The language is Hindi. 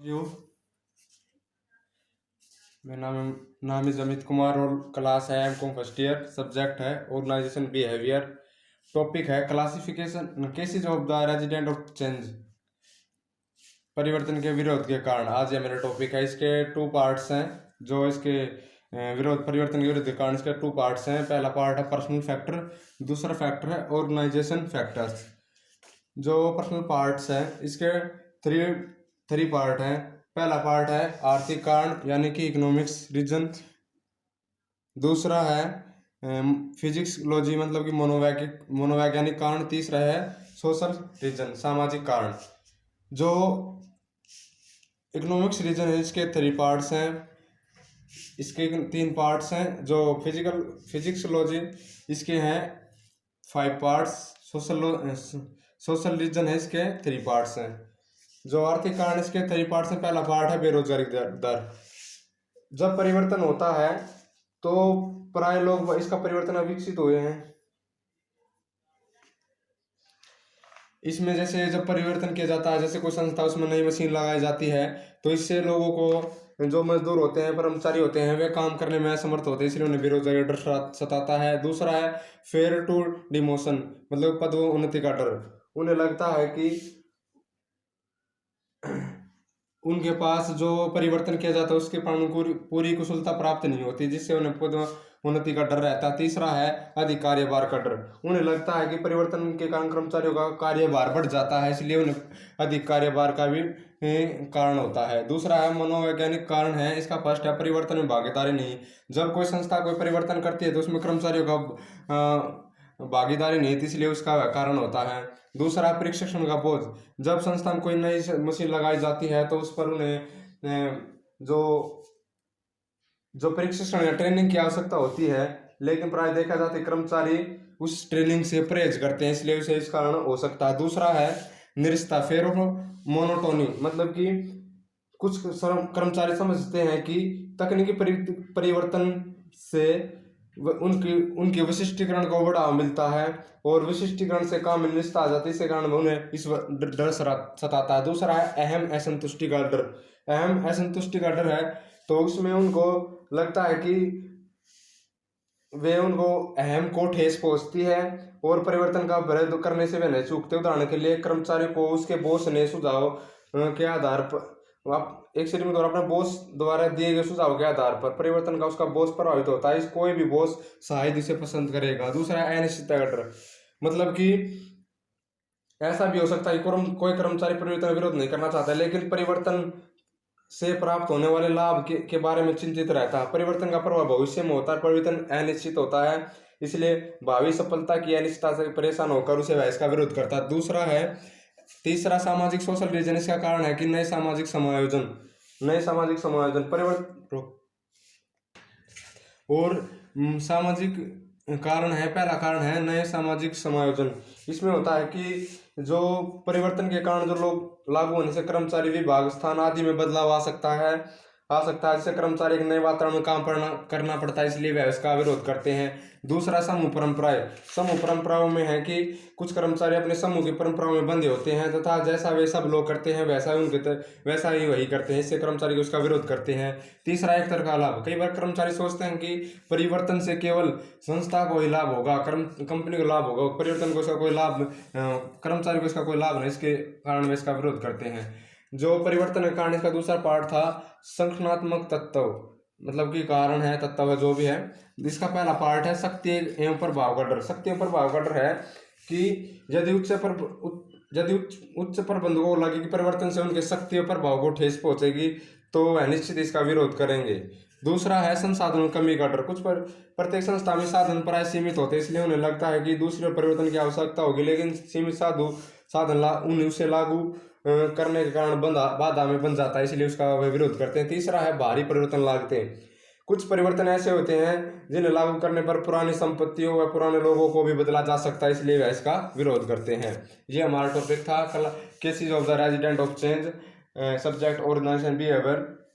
यू मेरा नाम इज़ अमित कुमार और क्लास है एम.कॉम फर्स्ट ईयर। सब्जेक्ट है ऑर्गेनाइजेशन बिहेवियर। टॉपिक है classification cases of the resident of change, परिवर्तन के विरोध के कारण। आज ये मेरा टॉपिक है। इसके टू पार्ट्स हैं। जो इसके विरोध परिवर्तन के विरोध के कारण इसके टू पार्ट्स हैं। पहला पार्ट है पर्सनल फैक्टर, दूसरा फैक्टर है ऑर्गेनाइजेशन फैक्टर्स। जो पर्सनल पार्ट्स हैं इसके थ्री थ्री पार्ट हैं। पहला पार्ट है आर्थिक कारण यानी कि इकोनॉमिक्स रीजन। दूसरा है फिजिक्सोलॉजी मतलब कि मनोवैज्ञानिक कारण। तीसरा है सोशल रीजन सामाजिक कारण। जो इकोनॉमिक्स रीजन है इसके थ्री पार्ट्स हैं। इसके तीन पार्ट्स हैं। जो फिजिक्सोलॉजी इसके हैं 5 पार्ट्स। सोशल रीजन है इसके 3 पार्ट्स हैं। जो आर्थिक कारण इसके 3 पार्ट्स हैं। पहला पार्ट है बेरोजगारी दर। जब परिवर्तन होता है तो प्राय लोग इसका परिवर्तन अविकसित हुए हैं। इसमें जैसे जब परिवर्तन किया जाता है, जैसे कोई संस्था उसमें नई मशीन लगाई जाती है तो इससे लोगों को, जो मजदूर होते हैं कर्मचारी होते हैं, वे काम करने में असमर्थ होते हैं, इसलिए उन्हें बेरोजगारी डर सताता है। दूसरा है फेयर टू डिमोशन मतलब पदोन्नति का डर। उन्हें लगता है कि उनके पास जो परिवर्तन किया जाता है उसके कारण पूरी कुशलता प्राप्त नहीं होती, जिससे उन्हें पदोन्नति का डर रहता है। तीसरा है अधिक कार्यभार का डर। उन्हें लगता है कि परिवर्तन के कारण कर्मचारियों का कार्यभार बढ़ जाता है, इसलिए उन्हें अधिक कार्यभार का भी कारण होता है। दूसरा है मनोवैज्ञानिक कारण है। इसका फर्स्ट है परिवर्तन में भागीदारी नहीं। जब कोई संस्था कोई परिवर्तन करती है तो उसमें कर्मचारियों का भागीदारी नहीं थी, इसलिए उसका कारण होता है। दूसरा प्रशिक्षण का बोझ। जब संस्था में कोई नई मशीन लगाई जाती है तो उस पर उन्हें जो प्रशिक्षण या ट्रेनिंग की आवश्यकता होती है, लेकिन प्राय देखा जाता है कर्मचारी उस ट्रेनिंग से परहेज करते हैं, इसलिए उसे इस कारण हो सकता है। दूसरा है निरस्ता फेर मोनोटोनी मतलब कि कुछ कर्मचारी समझते हैं कि तकनीकी परिवर्तन से उनके विशिष्टीकरण को बढ़ावा मिलता है और विशिष्टीकरण से काम में निष्ठा आ जाती है, इसके कारण उन्हें इस डर सताता है। दूसरा है अहम असंतुष्टि का डर। अहम असंतुष्टि का डर है तो उसमें उनको लगता है कि उनको अहम को ठेस पहुंचती है और परिवर्तन का विरोध करने से वे नहीं चूकते। उदाहरण के लिए कर्मचारी को उसके बॉस ने सुझाव के आधार पर एक श्रेणी में अपने बॉस द्वारा दिए गए सुझाव के आधार पर परिवर्तन का उसका बॉस प्रभावित होता है। कोई भी बॉस शायद इसे पसंद करेगा। दूसरा है अनिश्चितता का डर मतलब कि ऐसा भी हो सकता है कोई कर्मचारी परिवर्तन विरोध नहीं करना चाहता है, लेकिन परिवर्तन से प्राप्त होने वाले लाभ के बारे में चिंतित रहता है। परिवर्तन का प्रभाव भविष्य में होता है। परिवर्तन अनिश्चित होता है, इसलिए भावी सफलता की अनिश्चितता से परेशान होकर उसे वह इसका विरोध करता है। दूसरा है तीसरा सामाजिक सोशल रीजन। इसका कारण है कि नए सामाजिक समायोजन परिवर्तन और सामाजिक कारण है। पहला कारण है नए सामाजिक समायोजन। इसमें होता है कि जो परिवर्तन के कारण जो लोग लागू होने से कर्मचारी विभाग स्थान आदि में बदलाव आ सकता है जिससे कर्मचारी एक नए वातावरण में काम करना पड़ता है, इसलिए वे इसका विरोध करते हैं। दूसरा समूह परंपराओं में है कि कुछ कर्मचारी अपने समूह की परंपराओं में बंधे होते हैं तथा जैसा वे सब लोग करते हैं वैसा ही वही करते हैं, इससे कर्मचारी उसका विरोध करते हैं। तीसरा एक तरह का लाभ। कई बार कर्मचारी सोचते हैं कि परिवर्तन से केवल संस्था को ही लाभ होगा, कंपनी को लाभ होगा, परिवर्तन को इसका कोई लाभ कर्मचारी को इसका कोई लाभ नहीं, इसके कारण वे इसका विरोध करते हैं। जो परिवर्तन के कारण इसका दूसरा पार्ट था संगठनात्मक तत्व मतलब कि कारण है तत्व है जो भी है। इसका पहला पार्ट है शक्ति एवं प्रभाव का डर। शक्ति एवं प्रभाव का डर है कि यदि उच्च प्रबंधकों को लगे कि परिवर्तन से उनके शक्ति और प्रभाव को ठेस पहुंचेगी तो वह निश्चित इसका विरोध करेंगे। दूसरा है संसाधनों की कमी का डर। प्रत्येक संस्था में साधन प्राय सीमित होते हैं, इसलिए उन्हें लगता है कि दूसरे परिवर्तन की आवश्यकता होगी, लेकिन सीमित साधन उसे लागू करने के कारण बाधा में बन जाता है, इसलिए उसका वे विरोध करते हैं। तीसरा है भारी परिवर्तन लागतें। कुछ परिवर्तन ऐसे होते हैं जिन्हें लागू करने पर पुरानी संपत्तियों व पुराने लोगों को भी बदला जा सकता है, इसलिए वह इसका विरोध करते हैं। ये हमारा टॉपिक था cases of the resident of change, subject organization behaviour.